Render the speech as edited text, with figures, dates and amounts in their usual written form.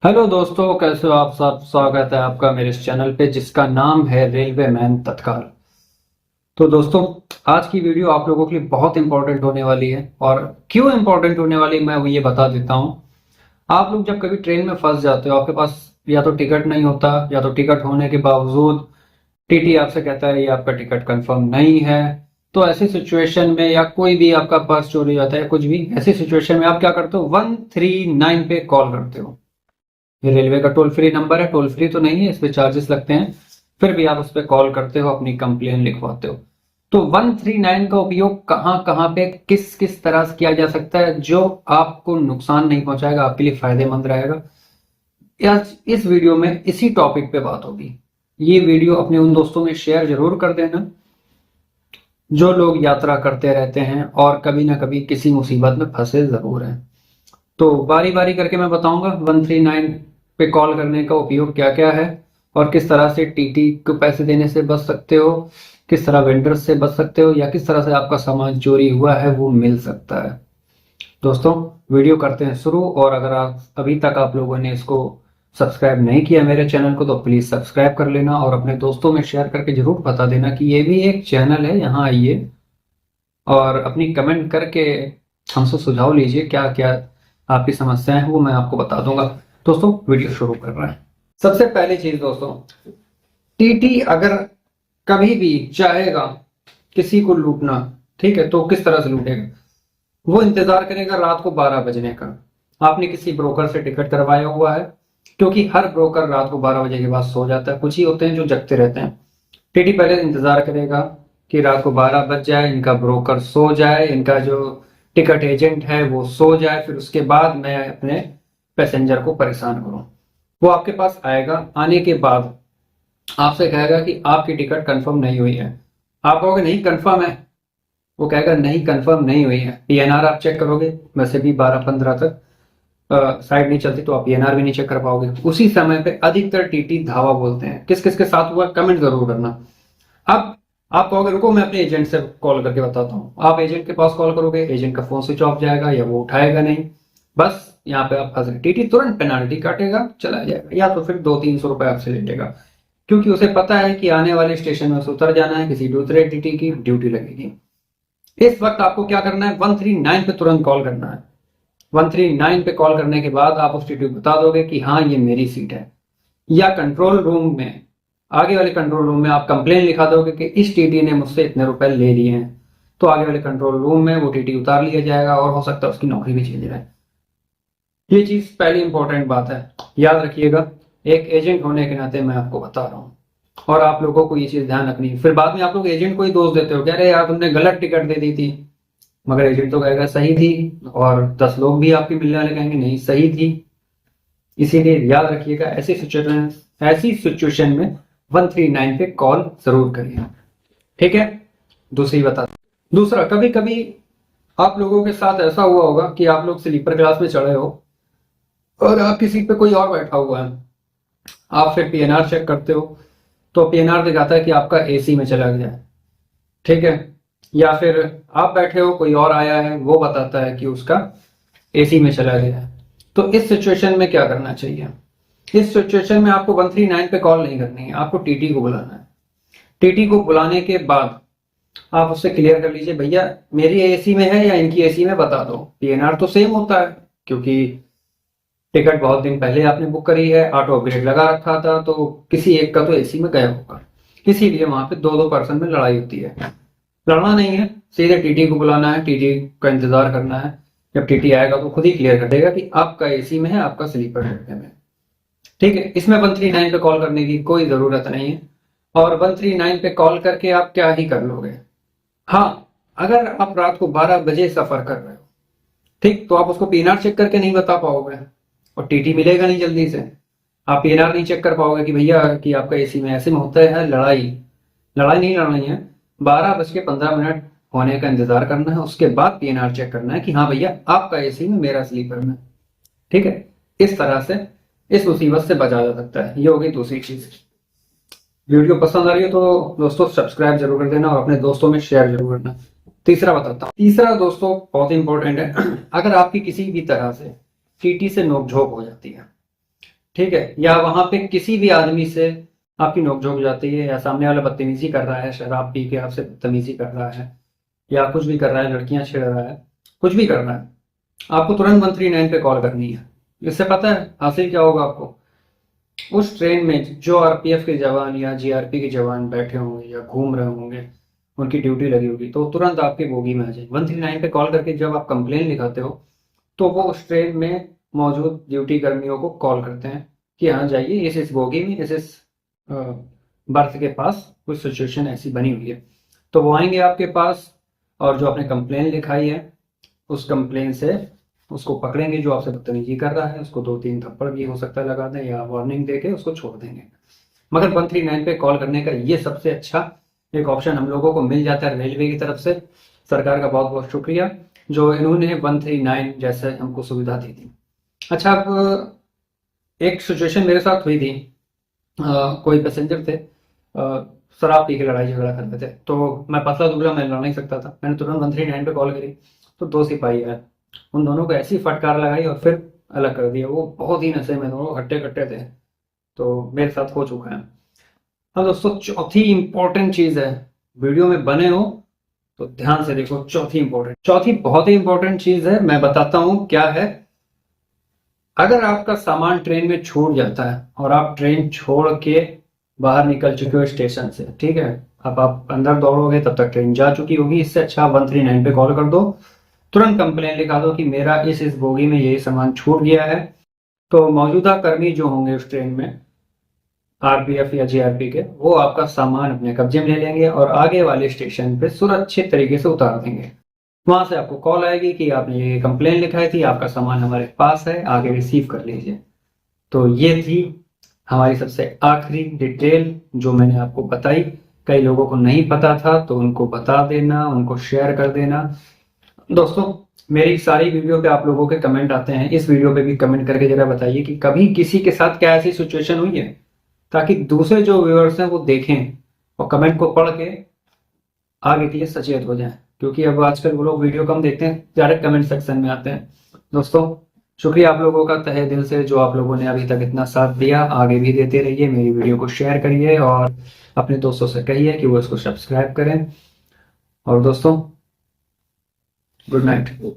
Hello दोस्तों, कैसे हो आप सब। स्वागत है आपका मेरे इस चैनल पे जिसका नाम है रेलवे मैन तत्काल। तो दोस्तों, आज की वीडियो आप लोगों के लिए बहुत इंपॉर्टेंट होने वाली है। और क्यों इंपॉर्टेंट होने वाली मैं वो ये बता देता हूँ। आप लोग जब कभी ट्रेन में फंस जाते हो, आपके पास या तो टिकट नहीं होता या तो टिकट होने के बावजूद टीटी आपसे कहता है ये आपका टिकट कंफर्म नहीं है। तो ऐसी सिचुएशन में या कोई भी आपका पर्स चोरी हो जाता है, कुछ भी ऐसी सिचुएशन में आप क्या करते हो, 139 पे कॉल करते हो। ये रेलवे का टोल फ्री नंबर है। टोल फ्री तो नहीं है, इस पे चार्जेस लगते हैं, फिर भी आप उस पर कॉल करते हो, अपनी कंप्लेन लिखवाते हो। तो 139 का उपयोग कहाँ कहाँ पे किस किस तरह से किया जा सकता है जो आपको नुकसान नहीं पहुंचाएगा, आपके लिए फायदेमंद रहेगा। आज इस वीडियो में इसी टॉपिक पे बात होगी। ये वीडियो अपने उन दोस्तों में शेयर जरूर कर देना जो लोग यात्रा करते रहते हैं और कभी ना कभी किसी मुसीबत में फंसे जरूर हैं। तो बारी बारी करके मैं बताऊंगा 139 पे कॉल करने का उपयोग क्या क्या है, और किस तरह से टीटी को पैसे देने से बच सकते हो, किस तरह वेंडर्स से बच सकते हो, या किस तरह से आपका सामान चोरी हुआ है वो मिल सकता है। दोस्तों, वीडियो करते हैं शुरू। और अगर आप अभी तक आप लोगों ने इसको सब्सक्राइब नहीं किया मेरे चैनल को, तो प्लीज सब्सक्राइब कर लेना और अपने दोस्तों में शेयर करके जरूर बता देना कि ये भी एक चैनल है, यहाँ आइए और अपनी कमेंट करके हमसे सुझाव लीजिए। क्या क्या आपकी समस्याएं हैं वो मैं आपको बता दूंगा। दोस्तों, वीडियो शुरू कर रहे हैं। सबसे पहली चीज दोस्तों, टीटी अगर कभी भी चाहेगा किसी को लूटना, ठीक है, तो किस तरह से लूटेगा। वो इंतजार करेगा रात को 12 बजने का। आपने किसी ब्रोकर से टिकट करवाया हुआ है, क्योंकि हर ब्रोकर रात को 12 बजे के बाद सो जाता है, कुछ ही होते हैं जो जगते रहते हैं। टीटी पहले इंतजार करेगा कि रात को 12 बज जाए, इनका ब्रोकर सो जाए, इनका जो टिकट एजेंट है वो सो जाए, फिर उसके बाद मैं अपने पैसेंजर को परेशान करूं। वो आपके पास आएगा, आने के बाद आपसे कहेगा कि आपकी टिकट कंफर्म नहीं हुई है। आप कहोगे नहीं कंफर्म है, वो कहेगा नहीं कंफर्म नहीं हुई है। पीएनआर आप चेक करोगे, वैसे भी 12-15 तक साइड नहीं चलती, तो आप पीएनआर भी नहीं चेक कर पाओगे। उसी समय पे अधिकतर टीटी धावा बोलते हैं। किस किस के साथ हुआ कमेंट जरूर करना। अब आप कहोगे रुको मैं अपने एजेंट से कॉल करके बताता हूँ। आप एजेंट के पास कॉल करोगे, एजेंट का फोन स्विच ऑफ जाएगा या वो उठाएगा नहीं। बस यहाँ पे आप फंस गए। टीटी तुरंत पेनाल्टी काटेगा, चला जाएगा, या तो फिर 200-300 रुपए आपसे ले लेगा, क्योंकि उसे पता है कि आने वाले स्टेशन में उसे उतर जाना है, किसी दूसरे टीटी की ड्यूटी लगेगी। इस वक्त आपको क्या करना है, 139 पे तुरंत कॉल करना है। 139 पे कॉल करने के बाद आप उस टीटी को बता दोगे कि हाँ ये मेरी सीट है, या कंट्रोल रूम में, आगे वाले कंट्रोल रूम में आप कंप्लेन लिखा दोगे कि इस टीटी ने मुझसे इतने रुपए ले लिए हैं। तो आगे वाले कंट्रोल रूम में वो टीटी उतार लिया जाएगा और हो सकता है उसकी नौकरी भी चली जाए। ये चीज पहली इंपॉर्टेंट बात है, याद रखिएगा। एक एजेंट होने के नाते मैं आपको बता रहा हूँ, और आप लोगों को ये चीज ध्यान रखनी है। फिर बाद में आप लोग एजेंट को ही दोष देते हो, कह रहे यार तुमने गलत टिकट दे दी थी, मगर एजेंट तो कहेगा सही थी, और 10 लोग भी आपके मिलने वाले कहेंगे नहीं सही थी। इसीलिए याद रखिएगा, ऐसी सिचुएशन में 139 पे कॉल जरूर करिए, ठीक है। दूसरी बता दूसरा, कभी कभी आप लोगों के साथ ऐसा हुआ होगा कि आप लोग स्लीपर क्लास में चढ़े हो और आपकी सीट पे कोई और बैठा हुआ है। आप फिर पीएनआर चेक करते हो, तो पीएनआर दिखाता है कि आपका एसी में चला गया है, ठीक है। या फिर आप बैठे हो, कोई और आया है, वो बताता है कि उसका एसी में चला गया है। तो इस सिचुएशन में क्या करना चाहिए। इस सिचुएशन में आपको 139 पे कॉल नहीं करनी है, आपको टीटी को बुलाना है। टीटी को बुलाने के बाद आप उससे क्लियर कर लीजिए, भैया मेरी एसी में है या इनकी एसी में, बता दो। पीएनआर तो सेम होता है, क्योंकि टिकट बहुत दिन पहले आपने बुक करी है, ऑटो अपग्रेड लगा रखा था, तो किसी एक का तो एसी में गया होगा। इसीलिए वहां पे दो दो पर्सन में लड़ाई होती है। लड़ना नहीं है, सीधे टीटी को बुलाना है, टीटी का इंतजार करना है। जब टीटी आएगा तो खुद ही क्लियर कर देगा कि आपका एसी में है, आपका स्लीपर डिब्बे में, ठीक है। इसमें 139 पे कॉल करने की कोई जरूरत नहीं है। और 139 पे कॉल करके आप क्या ही कर लोगे। हाँ, अगर आप रात को 12 बजे सफर कर रहे हो, ठीक, तो आप उसको पीएनआर चेक करके नहीं बता पाओगे, और टीटी मिलेगा नहीं जल्दी से। आप पीएनआर नहीं चेक कर पाओगे कि भैया कि आपका एसी में, ऐसे में होता है लड़ाई। लड़ाई नहीं लड़नी है, 12:15 होने का इंतजार करना है, उसके बाद पीएनआर चेक करना है कि हाँ भैया आपका एसी में, मेरा स्लीपर में, ठीक है। इस तरह से इस मुसीबत से बचा जा सकता है। ये होगी दूसरी चीज। वीडियो पसंद आ रही है तो दोस्तों सब्सक्राइब जरूर कर देना और अपने दोस्तों में शेयर जरूर करना। तीसरा बताता हूँ। तीसरा दोस्तों बहुत इंपॉर्टेंट है। अगर आपकी किसी भी तरह से टीटी से नोकझोंक हो जाती है, ठीक है, या वहां पे किसी भी आदमी से आपकी नोकझोंक हो जाती है, या सामने वाला बदतमीजी कर रहा है, शराब पी के आपसे बदतमीजी कर रहा है, या कुछ भी कर रहा है, लड़कियां छेड़ रहा है, कुछ भी कर रहा है, आपको तुरंत 139 पे कॉल करनी है। इससे पता है हासिल क्या होगा आपको? उस ट्रेन में जो आरपीएफ के जवान या जीआरपी के जवान बैठे होंगे या घूम रहे होंगे, उनकी ड्यूटी लगी होगी, तो तुरंत आपके बोगी में आ जाए। 139 पे कॉल करके जब आप कंप्लेन लिखाते हो तो वो उस ट्रेन में मौजूद ड्यूटी कर्मियों को कॉल करते हैं कि हाँ जाइए, इस बोगी में इस बर्थ के पास कुछ सिचुएशन ऐसी बनी हुई है। तो वो आएंगे आपके पास, और जो आपने कंप्लेन लिखाई है उस कंप्लेन से उसको पकड़ेंगे, जो आपसे बदतमीजी कर रहा है उसको 2-3 थप्पड़ भी हो सकता है लगा दें, या वार्निंग देके उसको छोड़ देंगे। मगर 139 पे कॉल करने का ये सबसे अच्छा एक ऑप्शन हम लोगों को मिल जाता है रेलवे की तरफ से। सरकार का बहुत बहुत शुक्रिया जो इन्होंने 139 जैसे हमको सुविधा दी थी। अच्छा, अब एक सिचुएशन मेरे साथ हुई थी। कोई पैसेंजर थे, शराब पी के लड़ाई झगड़ा करते थे, तो मैं पतला दुबला, मैं लड़ नहीं सकता था, मैंने तुरंत 139 पे कॉल करी। तो 2 सिपाही आए, उन दोनों को ऐसी फटकार लगाई और फिर अलग कर दिया। वो बहुत ही नशे में, दोनों हट्टे कट्टे थे। तो मेरे साथ हो चुका है। अब दोस्तों चौथी इंपॉर्टेंट चीज है, वीडियो में बने हो तो ध्यान से देखो। चौथी बहुत ही इंपॉर्टेंट चीज है, मैं बताता हूं क्या है। अगर आपका सामान ट्रेन में छूट जाता है और आप ट्रेन छोड़ के बाहर निकल चुके हो स्टेशन से, ठीक है, अब आप अंदर दौड़ोगे तब तक ट्रेन जा चुकी होगी। इससे अच्छा 139 पे कॉल कर दो, तुरंत कंप्लेन लिखा दो कि मेरा इस बोगी में यही सामान छूट गया है। तो मौजूदा कर्मी जो होंगे उस ट्रेन में, आरपीएफ या जीआरपी के, वो आपका सामान अपने कब्जे में ले लेंगे और आगे वाले स्टेशन पे सुरक्षित तरीके से उतार देंगे। वहां से आपको कॉल आएगी कि आपने ये कंप्लेन लिखाई थी, आपका सामान हमारे पास है, आगे रिसीव कर लीजिए। तो ये थी हमारी सबसे आखिरी डिटेल जो मैंने आपको बताई। कई लोगों को नहीं पता था तो उनको बता देना, उनको शेयर कर देना। दोस्तों, मेरी सारी वीडियो पे आप लोगों के कमेंट आते हैं, इस वीडियो पे भी कमेंट करके जरा बताइए कि कभी किसी के साथ क्या ऐसी सिचुएशन हुई है, ताकि दूसरे जो व्यूअर्स हैं वो देखें और कमेंट को पढ़ के आगे के लिए सचेत हो जाएं। क्योंकि अब आजकल वो लोग वीडियो कम देखते हैं, डायरेक्ट कमेंट सेक्शन में आते हैं। दोस्तों, शुक्रिया आप लोगों का तहे दिल से, जो आप लोगों ने अभी तक इतना साथ दिया। आगे भी देते रहिए, मेरी वीडियो को शेयर करिए और अपने दोस्तों से कहिए कि वो इसको सब्सक्राइब करें। और दोस्तों, गुड नाइट।